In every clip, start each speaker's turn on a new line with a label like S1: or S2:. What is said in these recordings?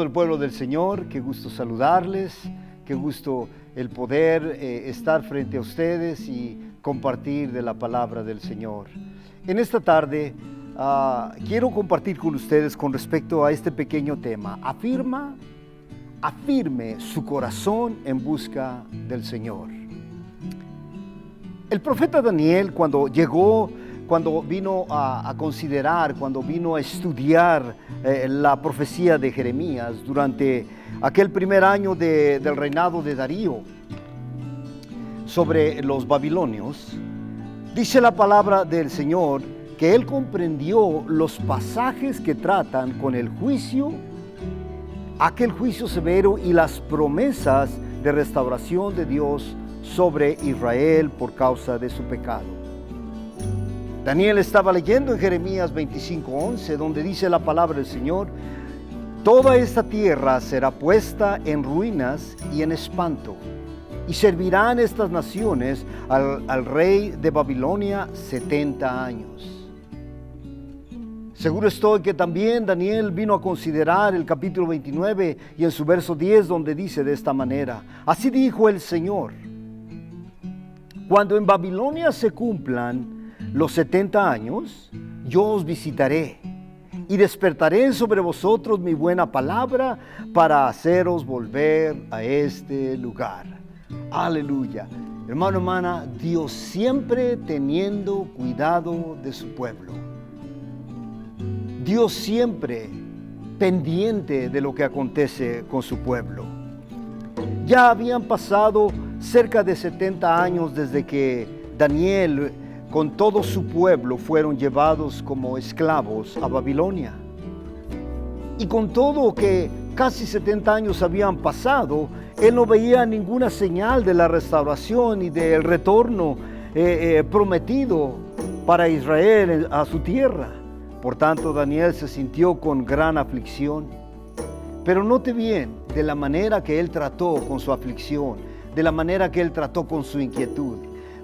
S1: todo el pueblo del Señor, qué gusto saludarles, qué gusto el poder estar frente a ustedes y compartir de la palabra del Señor. En esta tarde quiero compartir con ustedes con respecto a este pequeño tema. Afirme su corazón en busca del Señor. El profeta Daniel, cuando vino a considerar, cuando vino a estudiar la profecía de Jeremías durante aquel primer año del reinado de Darío sobre los babilonios, dice la palabra del Señor que él comprendió los pasajes que tratan con el juicio, aquel juicio severo y las promesas de restauración de Dios sobre Israel por causa de su pecado. Daniel estaba leyendo en Jeremías 25:11, donde dice la palabra del Señor: toda esta tierra será puesta en ruinas y en espanto, y servirán estas naciones al rey de Babilonia 70 años. Seguro estoy que también Daniel vino a considerar el capítulo 29 y en su verso 10, donde dice de esta manera: así dijo el Señor, cuando en Babilonia se cumplan los 70 años, yo os visitaré y despertaré sobre vosotros mi buena palabra para haceros volver a este lugar. Aleluya. Hermano, hermana, Dios siempre teniendo cuidado de su pueblo. Dios siempre pendiente de lo que acontece con su pueblo. Ya habían pasado cerca de 70 años desde que Daniel con todo su pueblo fueron llevados como esclavos a Babilonia. Y con todo que casi 70 años habían pasado, él no veía ninguna señal de la restauración y del retorno prometido para Israel a su tierra. Por tanto, Daniel se sintió con gran aflicción. Pero note bien de la manera que él trató con su aflicción, de la manera que él trató con su inquietud,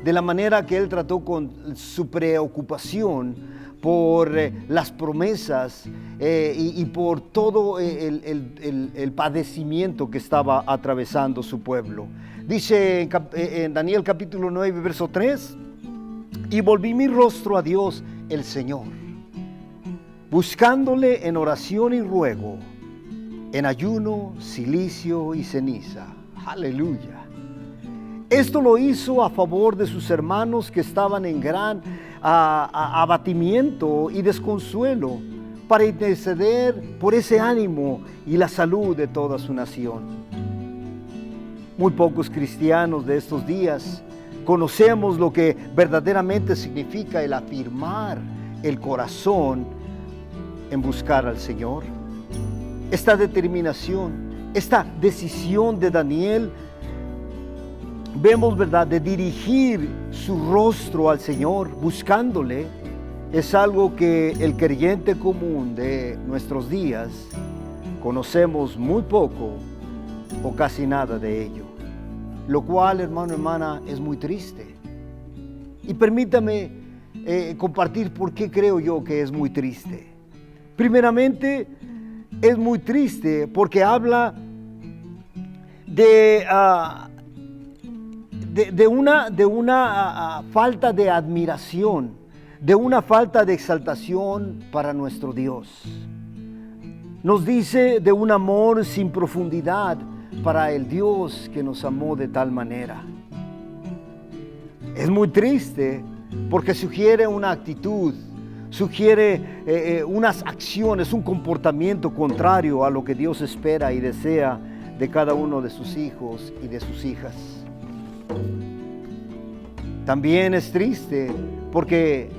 S1: de la manera que él trató con su preocupación por las promesas y por todo el padecimiento que estaba atravesando su pueblo. Dice en Daniel capítulo 9, verso 3, y volví mi rostro a Dios el Señor, buscándole en oración y ruego, en ayuno, cilicio y ceniza. Aleluya. Esto lo hizo a favor de sus hermanos que estaban en gran abatimiento y desconsuelo, para interceder por ese ánimo y la salud de toda su nación. Muy pocos cristianos de estos días conocemos lo que verdaderamente significa el afirmar el corazón en buscar al Señor. Esta determinación, esta decisión de Daniel, vemos, ¿verdad?, de dirigir su rostro al Señor, buscándole, es algo que el creyente común de nuestros días conocemos muy poco o casi nada de ello. Lo cual, hermano, hermana, es muy triste. Y permítame compartir por qué creo yo que es muy triste. Primeramente, es muy triste porque habla de una falta de admiración, de una falta de exaltación para nuestro Dios. Nos dice de un amor sin profundidad para el Dios que nos amó de tal manera. Es muy triste porque sugiere una actitud, sugiere unas acciones, un comportamiento contrario a lo que Dios espera y desea de cada uno de sus hijos y de sus hijas. También es triste porque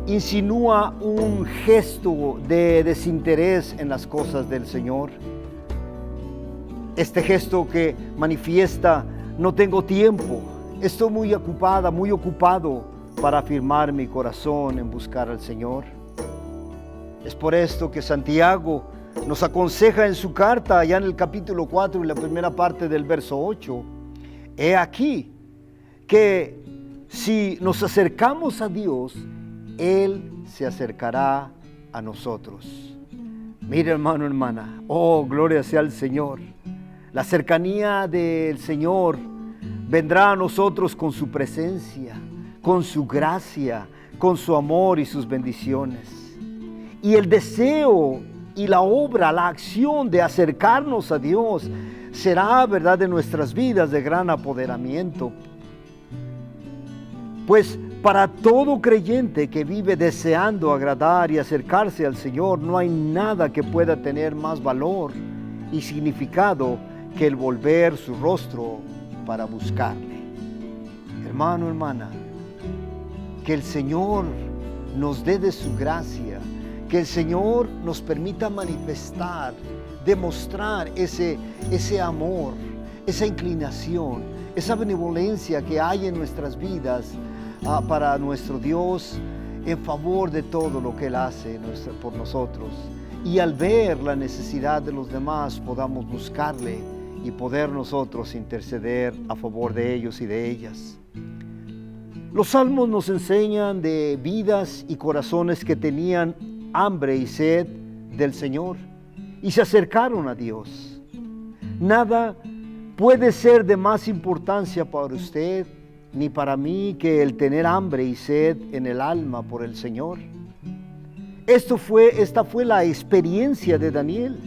S1: insinúa un gesto de desinterés en las cosas del Señor. Este gesto que manifiesta: no tengo tiempo, estoy muy ocupada, muy ocupado para afirmar mi corazón en buscar al Señor. Es por esto que Santiago nos aconseja en su carta, allá en el capítulo 4 y la primera parte del verso 8, he aquí que si nos acercamos a Dios, Él se acercará a nosotros. Mira, hermano, hermana, oh, gloria sea al Señor. La cercanía del Señor vendrá a nosotros con su presencia, con su gracia, con su amor y sus bendiciones. Y el deseo y la obra, la acción de acercarnos a Dios será, verdad, de nuestras vidas de gran apoderamiento. Pues para todo creyente que vive deseando agradar y acercarse al Señor, no hay nada que pueda tener más valor y significado que el volver su rostro para buscarle. Hermano, hermana, que el Señor nos dé de su gracia, que el Señor nos permita manifestar, demostrar ese amor, esa inclinación, esa benevolencia que hay en nuestras vidas para nuestro Dios en favor de todo lo que Él hace por nosotros. Y al ver la necesidad de los demás podamos buscarle y poder nosotros interceder a favor de ellos y de ellas. Los salmos nos enseñan de vidas y corazones que tenían hambre y sed del Señor y se acercaron a Dios. Nada puede ser de más importancia para usted ni para mí que el tener hambre y sed en el alma por el Señor. Esta fue la experiencia de Daniel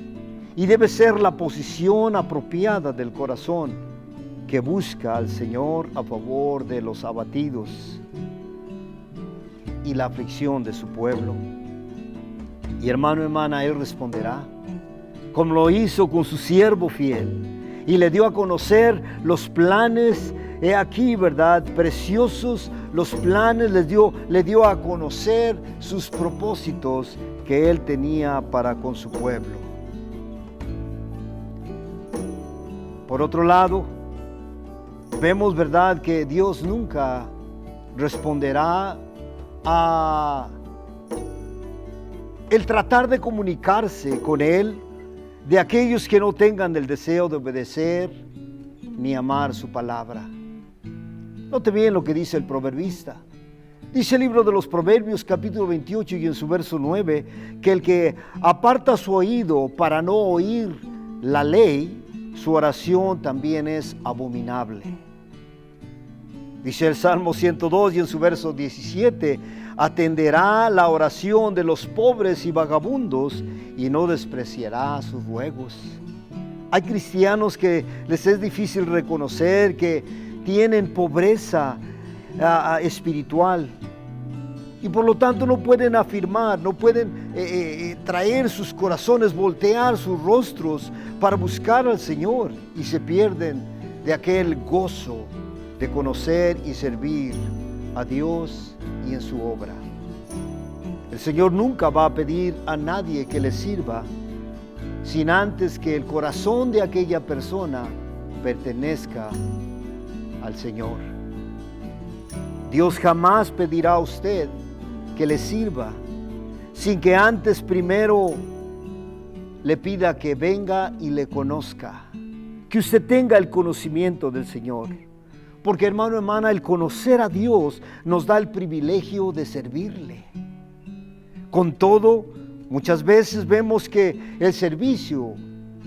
S1: y debe ser la posición apropiada del corazón que busca al Señor a favor de los abatidos y la aflicción de su pueblo. Y hermano, hermana, Él responderá, como lo hizo con su siervo fiel, y le dio a conocer los planes, he aquí, verdad, preciosos los planes, le dio a conocer sus propósitos que Él tenía para con su pueblo. Por otro lado, vemos, verdad, que Dios nunca responderá a el tratar de comunicarse con Él de aquellos que no tengan el deseo de obedecer ni amar su palabra. Note bien lo que dice el proverbista. Dice el libro de los Proverbios, capítulo 28 y en su verso 9, que el que aparta su oído para no oír la ley, su oración también es abominable. Dice el Salmo 102 y en su verso 17, atenderá la oración de los pobres y vagabundos y no despreciará sus ruegos. Hay cristianos que les es difícil reconocer que tienen pobreza espiritual y por lo tanto no pueden afirmar, no pueden traer sus corazones, voltear sus rostros para buscar al Señor y se pierden de aquel gozo de conocer y servir a Dios y en su obra. El Señor nunca va a pedir a nadie que le sirva sin antes que el corazón de aquella persona pertenezca al Señor. Dios jamás pedirá a usted que le sirva sin que antes primero le pida que venga y le conozca, que usted tenga el conocimiento del Señor. Porque hermano, hermana, el conocer a Dios nos da el privilegio de servirle. Con todo, muchas veces vemos que el servicio,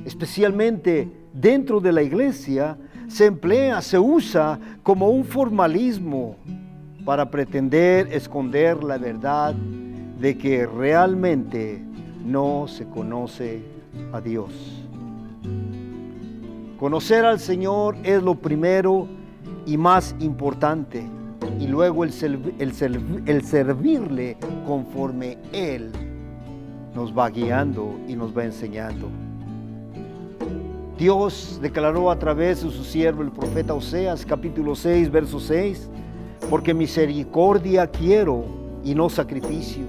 S1: especialmente dentro de la iglesia, se usa como un formalismo para pretender esconder la verdad de que realmente no se conoce a Dios. Conocer al Señor es lo primero y más importante, y luego el servirle conforme Él nos va guiando y nos va enseñando. Dios declaró a través de su siervo el profeta Oseas, capítulo 6, verso 6, porque misericordia quiero y no sacrificio,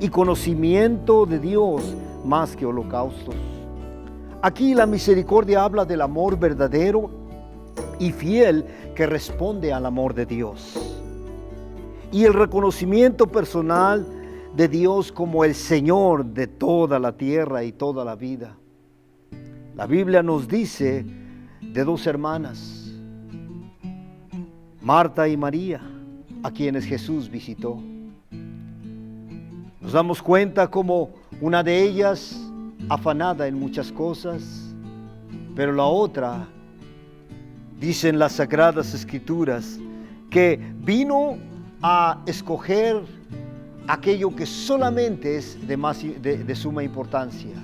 S1: y conocimiento de Dios más que holocaustos. Aquí la misericordia habla del amor verdadero y fiel que responde al amor de Dios, y el reconocimiento personal de Dios como el Señor de toda la tierra y toda la vida. La Biblia nos dice de dos hermanas, Marta y María, a quienes Jesús visitó. Nos damos cuenta como una de ellas afanada en muchas cosas, pero la otra, dicen las Sagradas Escrituras, que vino a escoger aquello que solamente es de suma importancia,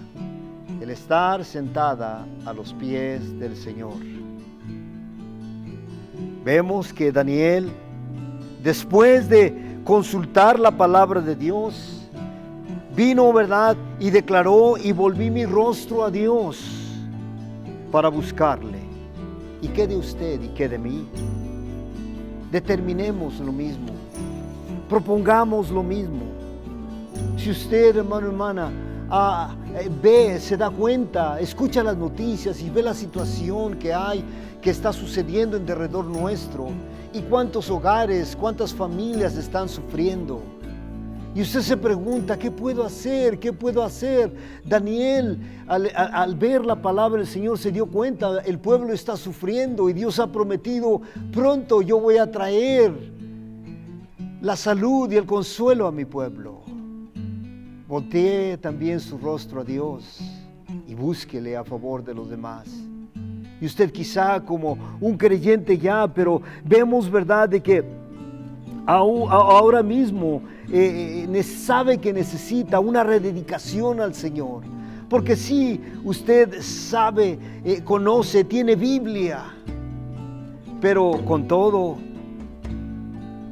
S1: el estar sentada a los pies del Señor. Vemos que Daniel, después de consultar la palabra de Dios, vino, ¿verdad?, y declaró: y volví mi rostro a Dios para buscarle. ¿Y qué de usted y qué de mí? Determinemos lo mismo, propongamos lo mismo. Si usted, hermano, hermana, ve, se da cuenta, escucha las noticias y ve la situación que hay, que está sucediendo en derredor nuestro, y cuántos hogares, cuántas familias están sufriendo, y usted se pregunta: ¿qué puedo hacer? ¿Qué puedo hacer? Daniel, al ver la palabra del Señor, se dio cuenta: el pueblo está sufriendo y Dios ha prometido: pronto yo voy a traer la salud y el consuelo a mi pueblo. Voltee también su rostro a Dios y búsquele a favor de los demás. Y usted, quizá como un creyente ya, pero vemos, ¿verdad?, de que ahora mismo sabe que necesita una rededicación al Señor. Porque si usted sabe, conoce, tiene Biblia, pero con todo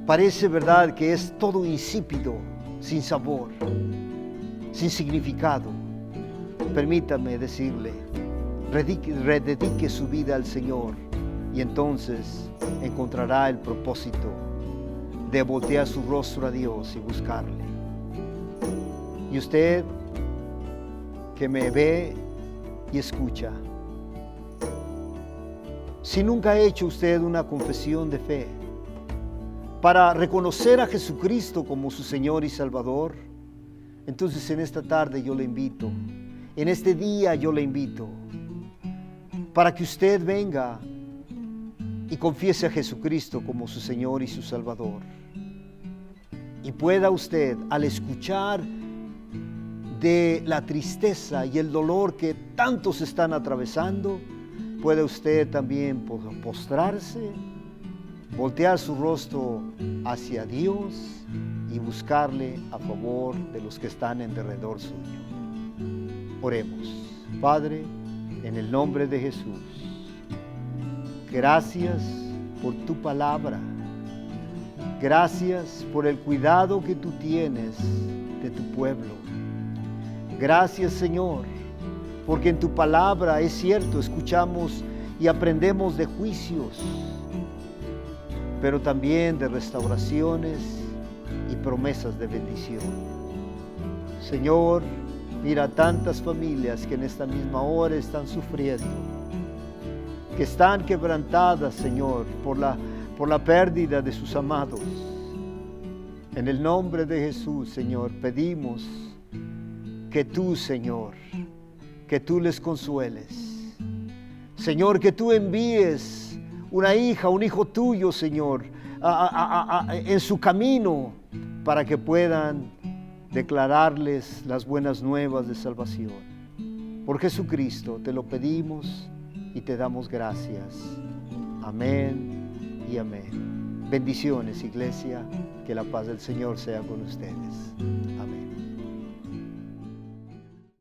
S1: parece, ¿verdad?, que es todo insípido, sin sabor, sin significado. Permítame decirle: rededique su vida al Señor, y entonces encontrará el propósito de voltear su rostro a Dios y buscarle. Y usted que me ve y escucha, si nunca ha hecho usted una confesión de fe para reconocer a Jesucristo como su Señor y Salvador, entonces en esta tarde yo le invito, en este día yo le invito, para que usted venga y confiese a Jesucristo como su Señor y su Salvador. Y pueda usted, al escuchar de la tristeza y el dolor que tantos están atravesando, puede usted también postrarse, voltear su rostro hacia Dios y buscarle a favor de los que están en derredor suyo. Oremos. Padre, en el nombre de Jesús, gracias por tu palabra. Gracias por el cuidado que tú tienes de tu pueblo. Gracias, Señor, porque en tu palabra, es cierto, escuchamos y aprendemos de juicios, pero también de restauraciones y promesas de bendición. Señor, mira tantas familias que en esta misma hora están sufriendo, que están quebrantadas, Señor, por la pérdida de sus amados. En el nombre de Jesús, Señor, pedimos que tú, Señor, que tú les consueles. Señor, que tú envíes una hija, un hijo tuyo, Señor, en su camino, para que puedan declararles las buenas nuevas de salvación. Por Jesucristo te lo pedimos y te damos gracias. Amén y amén. Bendiciones, iglesia, que la paz del Señor sea con ustedes. Amén.